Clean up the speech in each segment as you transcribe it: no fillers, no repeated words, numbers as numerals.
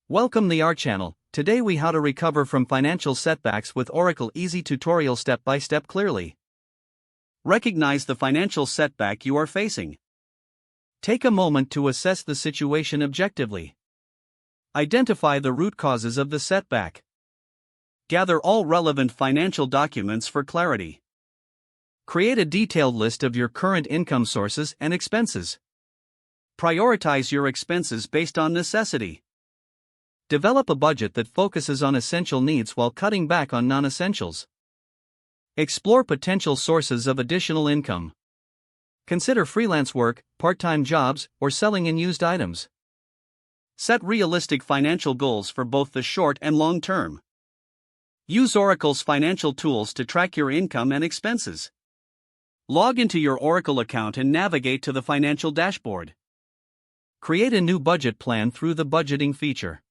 Welcome to our channel. Today we how to recover from financial setbacks with Oracle easy tutorial step by step clearly. Recognize the financial setback you are facing. Take a moment to assess the situation objectively. Identify the root causes of the setback. Gather all relevant financial documents for clarity. Create a detailed list of your current income sources and expenses. Prioritize your expenses based on necessity. Develop a budget that focuses on essential needs while cutting back on non-essentials. Explore potential sources of additional income. Consider freelance work, part-time jobs, or selling in used items. Set realistic financial goals for both the short and long term. Use Oracle's financial tools to track your income and expenses. Log into your Oracle account and navigate to the financial dashboard. Create a new budget plan through the budgeting feature.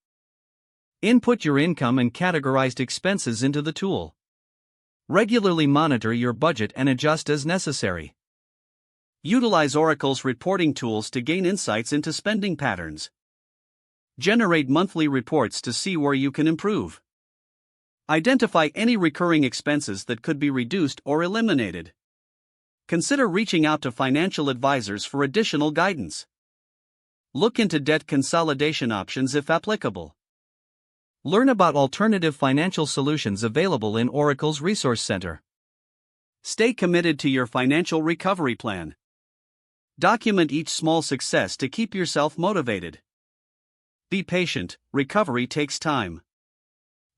Input your income and categorized expenses into the tool. Regularly monitor your budget and adjust as necessary. Utilize Oracle's reporting tools to gain insights into spending patterns. Generate monthly reports to see where you can improve. Identify any recurring expenses that could be reduced or eliminated. Consider reaching out to financial advisors for additional guidance. Look into debt consolidation options if applicable. Learn about alternative financial solutions available in Oracle's Resource Center. Stay committed to your financial recovery plan. Document each small success to keep yourself motivated. Be patient, recovery takes time.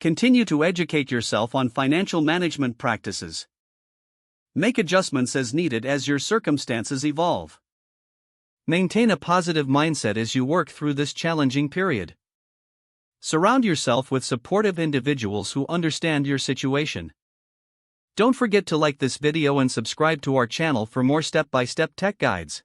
Continue to educate yourself on financial management practices. Make adjustments as needed as your circumstances evolve. Maintain a positive mindset as you work through this challenging period. Surround yourself with supportive individuals who understand your situation. Don't forget to like this video and subscribe to our channel for more step-by-step tech guides.